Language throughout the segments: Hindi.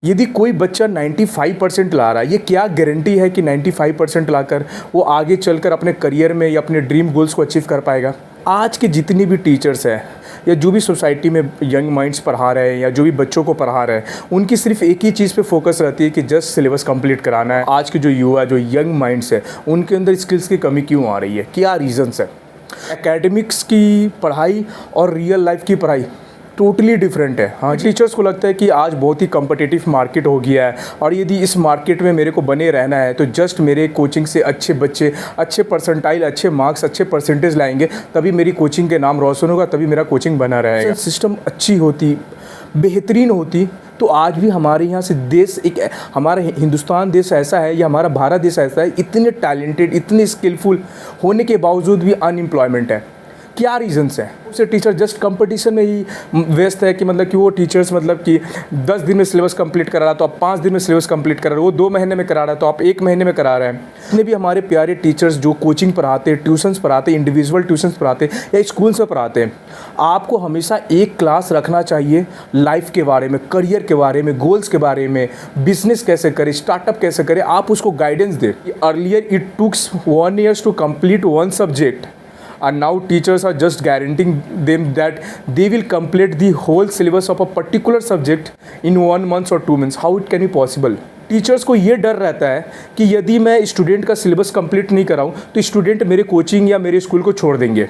यदि कोई बच्चा 95% ला रहा है, ये क्या गारंटी है कि 95% लाकर वो आगे चलकर अपने करियर में या अपने ड्रीम गोल्स को अचीव कर पाएगा। आज के जितनी भी टीचर्स हैं या जो भी सोसाइटी में यंग माइंड्स पढ़ा रहे हैं या जो भी बच्चों को पढ़ा रहे हैं, उनकी सिर्फ एक ही चीज़ पे फोकस रहती है कि जस्ट सिलेबस कंप्लीट कराना है। आज के जो युवा, जो यंग माइंड्स है, उनके अंदर स्किल्स की कमी क्यों आ रही है, क्या रीज़न्स है। एकेडमिक्स की पढ़ाई और रियल लाइफ की पढ़ाई टोटली डिफरेंट है। हाँ, टीचर्स को लगता है कि आज बहुत ही कम्पिटिटिव मार्केट हो गया है और यदि इस मार्केट में मेरे को बने रहना है तो जस्ट मेरे कोचिंग से अच्छे बच्चे अच्छे परसेंटाइल, अच्छे मार्क्स, अच्छे परसेंटेज लाएंगे, तभी मेरी कोचिंग के नाम रोशन होगा, तभी मेरा कोचिंग बना रहेगा। सिस्टम अच्छी होती, बेहतरीन होती तो आज भी हमारे यहाँ से देश हमारा हिंदुस्तान देश ऐसा है या हमारा भारत देश ऐसा है, इतने टैलेंटेड, इतने स्किलफुल होने के बावजूद भी अनएम्प्लॉयमेंट है। क्या रीजंस हैं? उससे टीचर जस्ट कंपटीशन में ही व्यस्त है कि मतलब कि वो टीचर्स मतलब कि 10 दिन में सिलेबस कंप्लीट करा रहा तो आप 5 दिन में सिलेबस कंप्लीट करा रहे हो, वो 2 महीने में करा रहा है तो आप 1 महीने में करा रहे हैं। इतने भी हमारे प्यारे टीचर्स जो कोचिंग पढ़ाते, ट्यूशन्स पढ़ाते, इंडिविजुअल ट्यूशन्स पढ़ाते या स्कूल से पढ़ाते हैं, आपको हमेशा एक क्लास रखना चाहिए लाइफ के बारे में, करियर के बारे में, गोल्स के बारे में, बिजनेस कैसे करें, स्टार्टअप कैसे करें, आप उसको गाइडेंस दें। Earlier it tooks 1 year to complete 1 subject. And now teachers are just guaranteeing them that they will complete the whole syllabus of a particular subject in 1 month or 2 months. How it can be possible? Teachers को ये डर रहता है कि यदि मैं स्टूडेंट का सिलेबस कंप्लीट नहीं कराऊं तो स्टूडेंट मेरे कोचिंग या मेरे स्कूल को छोड़ देंगे।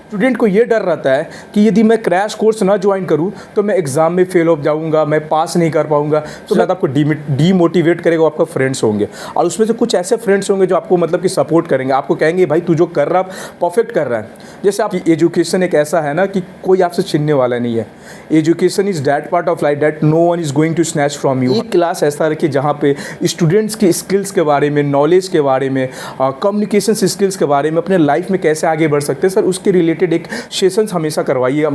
स्टूडेंट को ये डर रहता है कि यदि मैं क्रैश कोर्स ना ज्वाइन करूं तो मैं एग्ज़ाम में फेल हो जाऊंगा, मैं पास नहीं कर पाऊंगा। तो ज़्यादा आपको डीमोटिवेट करेगा, वो आपका फ्रेंड्स होंगे और उसमें से कुछ ऐसे फ्रेंड्स होंगे जो आपको मतलब कि सपोर्ट करेंगे, आपको कहेंगे भाई तू जो कर रहा परफेक्ट कर रहा है। जैसे आपकी एजुकेशन एक ऐसा है ना कि कोई आपसे छीनने वाला नहीं है। Education is that part of life that no one is going to snatch from you. एक क्लास ऐसा रखिए जहाँ पे स्टूडेंट्स की स्किल्स के बारे में, नॉलेज के बारे में, कम्युनिकेशन स्किल्स के बारे में, अपने लाइफ में कैसे आगे बढ़ सकते हैं सर, उसके रिलेटेड एक सेशंस हमेशा करवाइए।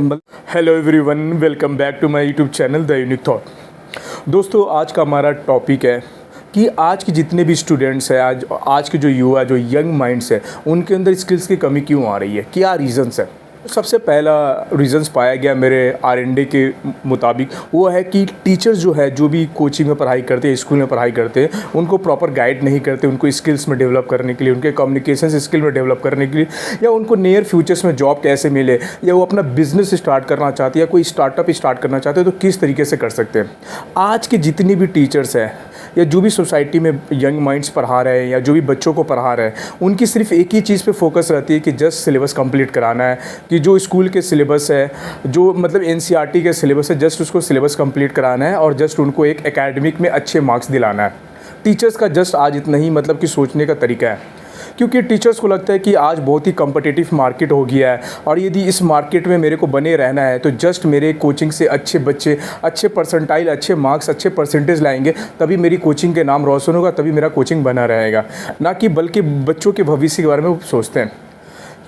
Hello everyone, welcome back to my YouTube channel the unique thought. दोस्तों, आज का हमारा टॉपिक है कि आज के जितने भी स्टूडेंट्स हैं, आज के जो युवा, जो यंग माइंड्स हैं, उनके अंदर स्किल्स की कमी क्यों आ रही है, क्या रीज़न्स है। सबसे पहला रीज़न्स पाया गया मेरे R&D के मुताबिक, वो है कि टीचर्स जो है, जो भी कोचिंग में पढ़ाई करते हैं, स्कूल में पढ़ाई करते हैं, उनको प्रॉपर गाइड नहीं करते उनको स्किल्स में डेवलप करने के लिए, उनके कम्युनिकेशन स्किल में डेवलप करने के लिए, या उनको नियर फ्यूचर्स में जॉब कैसे मिले, या वो अपना बिजनेस स्टार्ट करना चाहते हैं या कोई स्टार्टअप स्टार्ट करना चाहते हैं तो किस तरीके से कर सकते हैं। आज के जितनी भी टीचर्स हैं या जो भी सोसाइटी में यंग माइंड्स पढ़ा रहे हैं या जो भी बच्चों को पढ़ा रहे हैं, उनकी सिर्फ एक ही चीज़ पे फोकस रहती है कि जस्ट सिलेबस कंप्लीट कराना है, कि जो स्कूल के सिलेबस है, जो मतलब NCERT के सिलेबस है, जस्ट उसको सिलेबस कंप्लीट कराना है और जस्ट उनको एक एकेडमिक में अच्छे मार्क्स दिलाना है। टीचर्स का जस्ट आज इतना ही मतलब कि सोचने का तरीका है, क्योंकि टीचर्स को लगता है कि आज बहुत ही कम्पिटिटिव मार्केट हो गया है और यदि इस मार्केट में मेरे को बने रहना है तो जस्ट मेरे कोचिंग से अच्छे बच्चे अच्छे परसेंटाइल, अच्छे मार्क्स, अच्छे परसेंटेज लाएंगे, तभी मेरी कोचिंग के नाम रोशन होगा, तभी मेरा कोचिंग बना रहेगा, ना कि बल्कि बच्चों के भविष्य के बारे में वो सोचते हैं।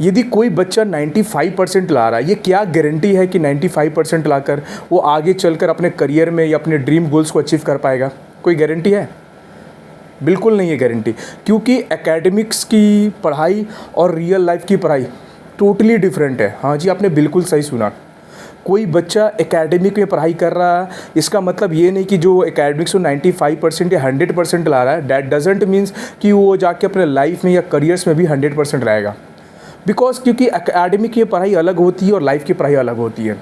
यदि कोई बच्चा 95% ला रहा है, ये क्या गारंटी है कि 95% लाकर वो आगे चलकर अपने करियर में या अपने ड्रीम गोल्स को अचीव कर पाएगा? कोई गारंटी है? बिल्कुल नहीं है गारंटी, क्योंकि एकेडमिक्स की पढ़ाई और रियल लाइफ की पढ़ाई टोटली डिफरेंट है। हाँ जी, आपने बिल्कुल सही सुना। कोई बच्चा एकेडमिक में पढ़ाई कर रहा है, इसका मतलब ये नहीं कि जो एकेडमिक्स में 95% या 100% ला रहा है, दैट डजेंट मीन्स कि वो जाके अपने लाइफ में या करियर्स में भी 100% लाएगा। बिकॉज क्योंकि एकेडमिक की पढ़ाई अलग होती है और लाइफ की पढ़ाई अलग होती है।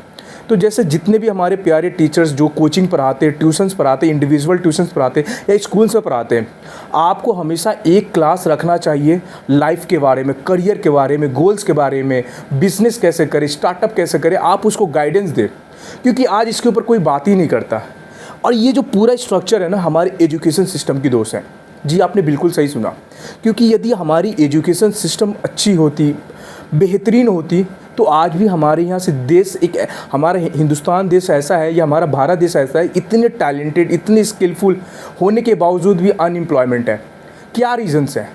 तो जैसे जितने भी हमारे प्यारे टीचर्स जो कोचिंग पढ़ाते, ट्यूशन्स पढ़ाते, इंडिविजुअल ट्यूशन्स पढ़ाते या स्कूल से पढ़ाते हैं, आपको हमेशा एक क्लास रखना चाहिए लाइफ के बारे में, करियर के बारे में, गोल्स के बारे में, बिजनेस कैसे करें, स्टार्टअप कैसे करें, आप उसको गाइडेंस दें, क्योंकि आज इसके ऊपर कोई बात ही नहीं करता। और ये जो पूरा स्ट्रक्चर है ना, हमारे एजुकेशन सिस्टम की दोष है। जी, आपने बिल्कुल सही सुना, क्योंकि यदि हमारी एजुकेशन सिस्टम अच्छी होती, बेहतरीन होती तो आज भी हमारे यहाँ से देश हमारा हिंदुस्तान देश ऐसा है या हमारा भारत देश ऐसा है, इतने टैलेंटेड, इतने स्किलफुल होने के बावजूद भी अनएम्प्लॉयमेंट है। क्या रीज़न्स हैं?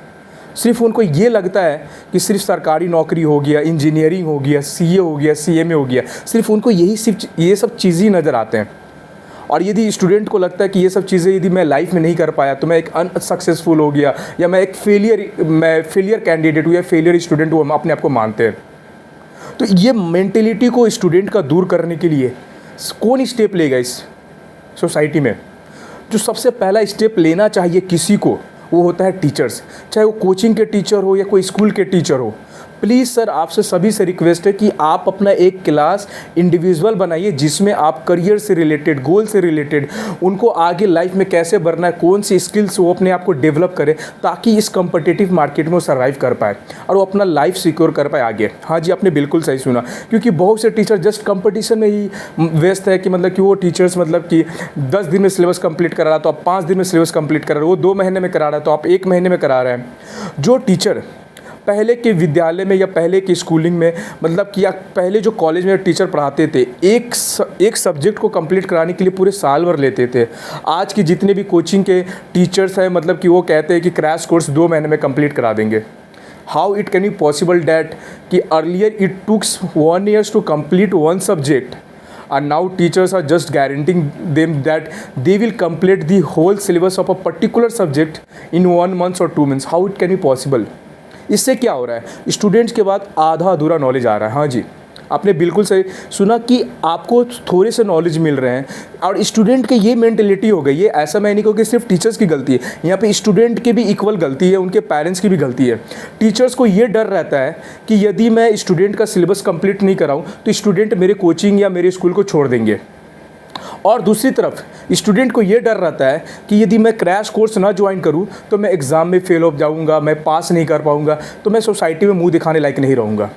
सिर्फ उनको ये लगता है कि सिर्फ सरकारी नौकरी हो गया, इंजीनियरिंग हो गया, CA हो गया, CMA हो गया, सिर्फ उनको ये सब चीज़ें ही नज़र आते हैं। और यदि स्टूडेंट को लगता है कि ये सब चीज़ें यदि मैं लाइफ में नहीं कर पाया तो मैं एक अनसक्सेसफुल हो गया या मैं एक फेलियर कैंडिडेट हूँ या फेलियर स्टूडेंट हूँ, हम अपने आप को मानते हैं। तो ये मेंटेलिटी को स्टूडेंट का दूर करने के लिए कौन स्टेप लेगा इस सोसाइटी में? जो सबसे पहला स्टेप लेना चाहिए किसी को, वो होता है टीचर्स, चाहे वो कोचिंग के टीचर हो या कोई स्कूल के टीचर हो। प्लीज़ सर, आपसे सभी से रिक्वेस्ट है कि आप अपना एक क्लास इंडिविजुअल बनाइए जिसमें आप करियर से रिलेटेड, गोल से रिलेटेड, उनको आगे लाइफ में कैसे बढ़ना है, कौन सी स्किल्स वो अपने आप को डेवलप करें, ताकि इस कम्पिटिटिव मार्केट में वो सर्वाइव कर पाए और वो अपना लाइफ सिक्योर कर पाए आगे। हाँ जी, आपने बिल्कुल सही सुना, क्योंकि बहुत से टीचर जस्ट कंपटीशन में ही व्यस्त है कि मतलब कि वो टीचर्स मतलब कि 10 दिन में सिलेबस कंप्लीट करा रहा तो आप 5 दिन में सिलेबस कंप्लीट करा रहे हो, वो 2 महीने में करा रहा है तो आप 1 महीने में करा रहे हैं। जो टीचर पहले के विद्यालय में या पहले की स्कूलिंग में मतलब कि या पहले जो कॉलेज में टीचर पढ़ाते थे, एक सब्जेक्ट को कंप्लीट कराने के लिए पूरे साल भर लेते थे। आज के जितने भी कोचिंग के टीचर्स हैं मतलब कि वो कहते हैं कि क्रैश कोर्स 2 महीने में कंप्लीट करा देंगे। How it can be possible that कि earlier it tooks 1 year to complete 1 subject and now teachers are just guaranteeing them that they will complete the whole syllabus of a particular subject in 1 month or 2 months. How it can be possible? इससे क्या हो रहा है, स्टूडेंट्स के बाद आधा अधूरा नॉलेज आ रहा है। हाँ जी, आपने बिल्कुल सही सुना कि आपको थोड़े से नॉलेज मिल रहे हैं और स्टूडेंट की ये मेंटेलिटी हो गई है। ऐसा मैं नहीं कहूँ कि सिर्फ टीचर्स की गलती है, यहाँ पे स्टूडेंट की भी इक्वल गलती है, उनके पेरेंट्स की भी गलती है। टीचर्स को ये डर रहता है कि यदि मैं स्टूडेंट का सिलेबस कंप्लीट नहीं कराऊँ तो स्टूडेंट मेरे कोचिंग या मेरे स्कूल को छोड़ देंगे। और दूसरी तरफ स्टूडेंट को ये डर रहता है कि यदि मैं क्रैश कोर्स ना ज्वाइन करूं तो मैं एग्ज़ाम में फेल हो जाऊंगा, मैं पास नहीं कर पाऊंगा, तो मैं सोसाइटी में मुंह दिखाने लायक नहीं रहूंगा।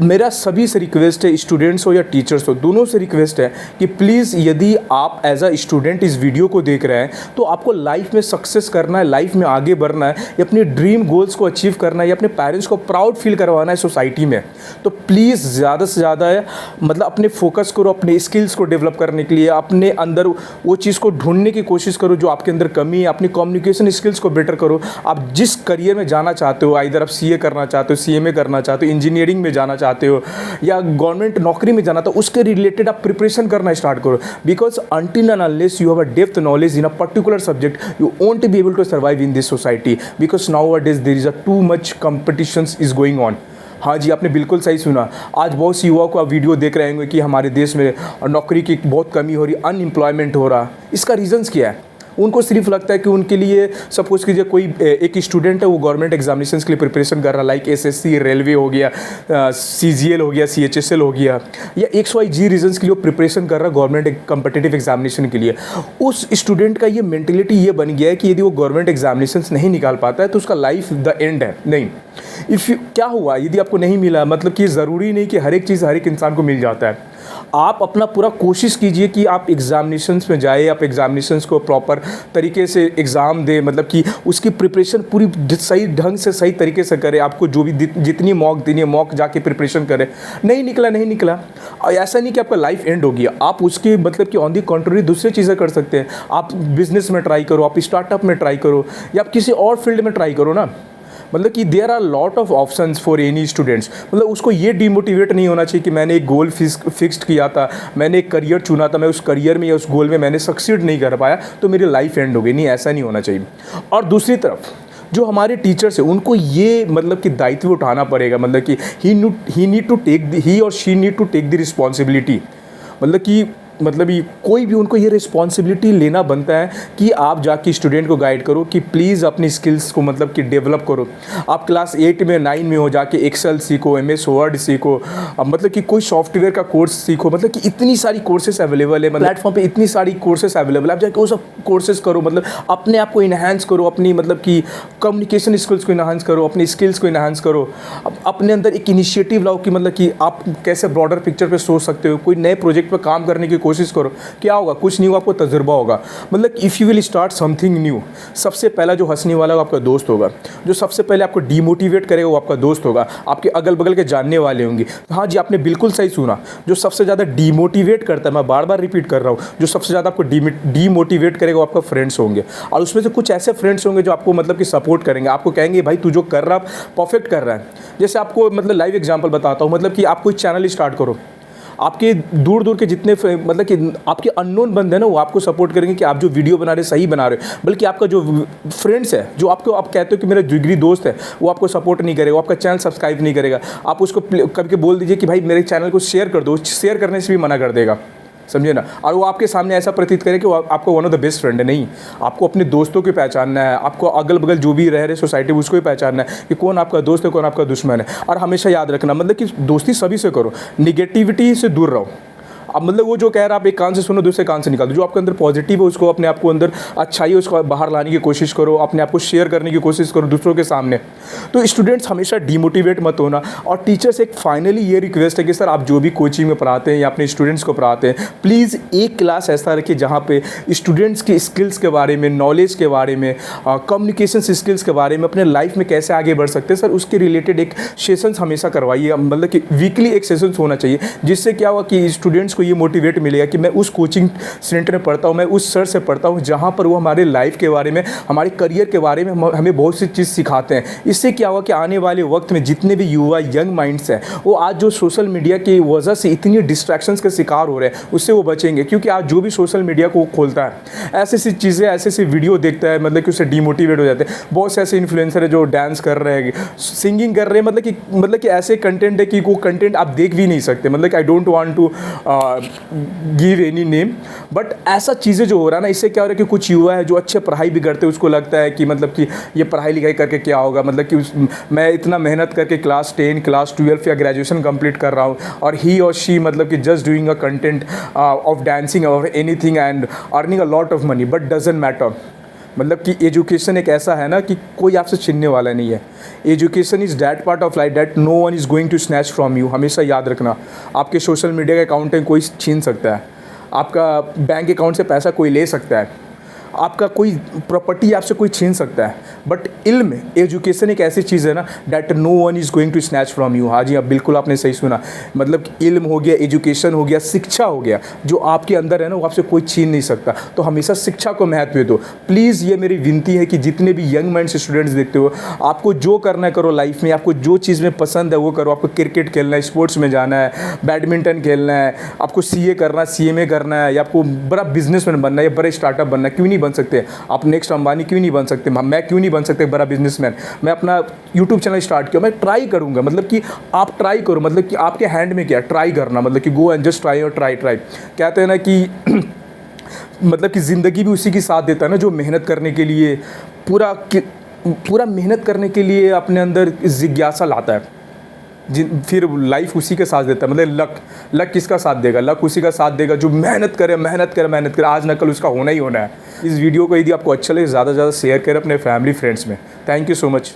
मेरा सभी से रिक्वेस्ट है, स्टूडेंट्स हो या टीचर्स हो, दोनों से रिक्वेस्ट है कि प्लीज़ यदि आप एज अ स्टूडेंट इस वीडियो को देख रहे हैं तो आपको लाइफ में सक्सेस करना है, लाइफ में आगे बढ़ना है, या अपने ड्रीम गोल्स को अचीव करना है, या अपने पेरेंट्स को प्राउड फील करवाना है सोसाइटी में, तो प्लीज़ ज़्यादा से ज़्यादा मतलब अपने फोकस करो, अपने स्किल्स को डेवलप करने के लिए, अपने अंदर वो चीज़ को ढूंढने की कोशिश करो जो आपके अंदर कमी है, अपनी कम्युनिकेशन स्किल्स को बेटर करो। आप जिस करियर में जाना चाहते हो, इधर आप CA करना चाहते हो, CMA करना चाहते हो, इंजीनियरिंग में जाना चाहते हो या गवर्नमेंट नौकरी में जाना, तो उसके रिलेटेड आप प्रिपरेशन करना स्टार्ट करो। Because until and unless you have a depth knowledge in a particular subject, you won't be able to survive in this society, because nowadays there is a too much competitions is going on. हाँ जी, आपने बिल्कुल सही सुना। आज बहुत सी युवाओं को आप वीडियो देख रहे होंगे कि हमारे देश में नौकरी की बहुत कमी हो रही, अनएम्प्लॉयमेंट हो रहा। इसका रीज़न्स क्या है? उनको सिर्फ लगता है कि उनके लिए, सपोज कीजिए कोई एक स्टूडेंट है, वो गवर्नमेंट एग्जामिनेशंस के लिए प्रिपरेशन कर रहा है, लाइक SSC, रेलवे हो गया, CGL हो गया, CHSL हो गया, या XYZ रीजन्स के लिए वो प्रिपरेशन कर रहा है गवर्नमेंट कम्पिटिटिव एग्जामिनेशन के लिए। उस स्टूडेंट का ये मेंटेलिटी ये बन गया है कि यदि वो गवर्नमेंट एग्जामिनेशंस नहीं निकाल पाता है तो उसका लाइफ द एंड है। नहीं, क्या हुआ यदि आपको नहीं मिला, मतलब कि ज़रूरी नहीं कि हर एक चीज़ हर एक इंसान को मिल जाता है। आप अपना पूरा कोशिश कीजिए कि आप एग्ज़ामिनेशंस में जाए, आप एग्ज़ामिनेशंस को प्रॉपर तरीके से एग्ज़ाम दें, मतलब कि उसकी प्रिपरेशन पूरी सही ढंग से सही तरीके से करें। आपको जो भी जितनी मॉक देनी है, मॉक जाके प्रिपरेशन करें। नहीं निकला, ऐसा नहीं कि आपका लाइफ एंड हो गया। आप उसके मतलब कि ऑन दी कंट्री दूसरी चीज़ें कर सकते हैं। आप बिज़नेस में ट्राई करो, आप स्टार्टअप में ट्राई करो, या आप किसी और फील्ड में ट्राई करो ना। मतलब कि there are lot of options for any students. मतलब उसको ये डिमोटिवेट नहीं होना चाहिए कि मैंने एक गोल फिक्स्ड किया था, मैंने एक करियर चुना था, मैं उस करियर में या उस गोल में मैंने सक्सीड नहीं कर पाया तो मेरी लाइफ एंड हो गई। नहीं, ऐसा नहीं होना चाहिए। और दूसरी तरफ जो हमारे टीचर्स हैं उनको ये मतलब कि दायित्व उठाना पड़ेगा, मतलब कि ही और she need to take the responsibility. मतलब कि कोई भी उनको ये रिस्पॉन्सिबिलिटी लेना बनता है कि आप जाके स्टूडेंट को गाइड करो कि प्लीज़ अपनी स्किल्स को मतलब कि डेवलप करो। आप क्लास 8 में 9 में हो, जाके एक्सेल सीखो, MS वर्ड सीखो, मतलब कि कोई सॉफ्टवेयर का कोर्स सीखो। मतलब कि इतनी सारी कोर्सेस अवेलेबल है, मतलब प्लेटफॉर्म पे इतनी सारी कोर्सेस अवेलेबल है। आप जाके वो सब कोर्सेस करो, मतलब अपने आप को इन्हांस करो, अपनी मतलब कि कम्युनिकेशन स्किल्स को इन्हांस करो, अपनी स्किल्स को इन्हांस करो। अपने अंदर एक इनिशिएटिव लाओ कि मतलब कि आप कैसे ब्रॉडर पिक्चर पे सोच सकते हो। कोई नए प्रोजेक्ट पे काम करने की कोशिश करो। क्या होगा? कुछ नहीं होगा, आपको तजुर्बा होगा। मतलब if you will start something new, सबसे पहला जो हंसने वाला आपका दोस्त होगा, जो सबसे पहले आपको डीमोटिवेट करेगा वो आपका दोस्त होगा, आपके अगल बगल के जानने वाले होंगे। हाँ जी, आपने बिल्कुल सही सुना। जो सबसे ज़्यादा डीमोटिवेट करता है, मैं बार बार रिपीट कर रहा हूँ, जो सबसे ज़्यादा आपको डीमोटिवेट करेगा वो आपका फ्रेंड्स होंगे। और उसमें से कुछ ऐसे फ्रेंड्स होंगे जो आपको मतलब कि सपोर्ट करेंगे, आपको कहेंगे भाई तू जो कर रहा परफेक्ट कर रहा है। जैसे आपको मतलब लाइव एग्जाम्पल बताता हूँ, मतलब कि आप कोई चैनल स्टार्ट करो, आपके दूर दूर के जितने मतलब कि आपके अननोन बंदे हैं ना, वो आपको सपोर्ट करेंगे कि आप जो वीडियो बना रहे सही बना रहे हो। बल्कि आपका जो फ्रेंड्स है, जो आपको आप कहते हो कि मेरा जिगरी दोस्त है, वो आपको सपोर्ट नहीं करेगा, वो आपका चैनल सब्सक्राइब नहीं करेगा। आप उसको कभी बोल दीजिए कि भाई मेरे चैनल को शेयर कर दो, शेयर करने से भी मना कर देगा। समझे ना। और वो आपके सामने ऐसा प्रतीत करे कि वो आपको one of the best friend है, नहीं, आपको अपने दोस्तों को पहचानना है, आपको अगल बगल जो भी रह रहे सोसाइटी उसको भी पहचानना है कि कौन आपका दोस्त है, कौन आपका दुश्मन है। और हमेशा याद रखना, मतलब कि दोस्ती सभी से करो, निगेटिविटी से दूर रहो। अब मतलब वो जो कह रहा है आप एक कान से सुनो दूसरे कान से निकाल दो, जो आपके अंदर पॉजिटिव है उसको, अपने आप को अंदर अच्छाई है उसको बाहर लाने की कोशिश करो, अपने आप को शेयर करने की कोशिश करो दूसरों के सामने। तो स्टूडेंट्स हमेशा डिमोटिवेट मत होना। और टीचर्स एक फाइनली ये रिक्वेस्ट है कि सर आप जो भी कोचिंग में पढ़ाते हैं या अपने स्टूडेंट्स को पढ़ाते हैं, प्लीज़ एक क्लास ऐसा रखिए जहाँ पे स्टूडेंट्स की स्किल्स के बारे में, नॉलेज के बारे में, कम्युनिकेशन स्किल्स के बारे में, अपने लाइफ में कैसे आगे बढ़ सकते हैं सर, उसके रिलेटेड एक सेशंस हमेशा करवाइए। मतलब कि वीकली एक सेशंस होना चाहिए, जिससे क्या हुआ कि स्टूडेंट्स को ये मोटिवेट मिलेगा कि मैं उस कोचिंग सेंटर में पढ़ता हूँ, मैं उस सर से पढ़ता हूँ जहाँ पर वो हमारे लाइफ के बारे में, हमारे करियर के बारे में हमें बहुत सी चीज़ सिखाते हैं। इससे क्या हुआ कि आने वाले वक्त में जितने भी युवा यंग माइंड्स हैं, वो आज जो सोशल मीडिया की वजह से इतनी डिस्ट्रैक्शंस का शिकार हो रहे हैं, उससे वो बचेंगे। क्योंकि आज जो भी सोशल मीडिया को खोलता है, ऐसी सी चीज़ें, ऐसे ऐसी वीडियो देखता है, मतलब कि उससे डिमोटिवेट हो जाते हैं। बहुत से ऐसे इन्फ्लुएंसर है जो डांस कर रहे हैं, सिंगिंग कर रहे हैं, मतलब कि ऐसे कंटेंट है कि वो कंटेंट आप देख भी नहीं सकते। मतलब कि I don't want to give any name, but ऐसा चीज़ें जो हो रहा है ना, इससे क्या हो रहा है कि कुछ युवा है जो अच्छे पढ़ाई भी करते हैं, उसको लगता है कि मतलब कि ये पढ़ाई लिखाई करके क्या होगा, मतलब कि मैं इतना मेहनत करके क्लास 10, क्लास 12 या ग्रेजुएशन कंप्लीट कर रहा हूँ, और ही और शी मतलब कि just doing a content of dancing और anything and earning a lot of money, but doesn't matter. मतलब कि एजुकेशन एक ऐसा है ना कि कोई आपसे छीनने वाला नहीं है। Education is that part of life that no one is going to snatch from you. हमेशा याद रखना, आपके सोशल मीडिया के अकाउंट में कोई छीन सकता है, आपका बैंक अकाउंट से पैसा कोई ले सकता है, आपका कोई प्रॉपर्टी आपसे कोई छीन सकता है, बट इल्म, एजुकेशन एक ऐसी चीज़ है ना that no one is going to snatch from you. हाँ जी, अब बिल्कुल आपने सही सुना। मतलब इल्म हो गया, एजुकेशन हो गया, शिक्षा हो गया, जो आपके अंदर है ना वो आपसे कोई छीन नहीं सकता। तो हमेशा शिक्षा को महत्व दो प्लीज़। ये मेरी विनती है कि जितने भी यंग माइंड स्टूडेंट्स देखते हो, आपको जो करना है करो लाइफ में, आपको जो चीज़ में पसंद है वो करो। आपको क्रिकेट खेलना है, स्पोर्ट्स में जाना है, बैडमिंटन खेलना है, आपको CA करना है, CMA करना है, या आपको बड़ा बिजनेसमैन बनना है या बड़े स्टार्टअप बनना है, क्यों नहीं बन सकते आप? नेक्स्ट अंबानी क्यों नहीं बन सकते? मैं क्यों नहीं बन सकते बड़ा बिजनेसमैन? मैं अपना यूट्यूब चैनल स्टार्ट किया, मैं ट्राई करूंगा। मतलब कि आप ट्राई करो, मतलब कि आपके हैंड में क्या, ट्राई करना, मतलब कि गो एंड जस्ट ट्राई और ट्राई। कहते हैं ना कि मतलब कि ज़िंदगी भी उसी की साथ देता है ना जो मेहनत करने के लिए, पूरा मेहनत करने के लिए अपने अंदर जिज्ञासा लाता है, फिर लाइफ उसी के साथ देता है। मतलब लक किसका साथ देगा? लक उसी का साथ देगा जो मेहनत करे, आज न कल उसका होना ही होना है। इस वीडियो को यदि आपको अच्छा लगे, ज़्यादा से ज़्यादा शेयर करें अपने फैमिली फ्रेंड्स में। Thank you so much.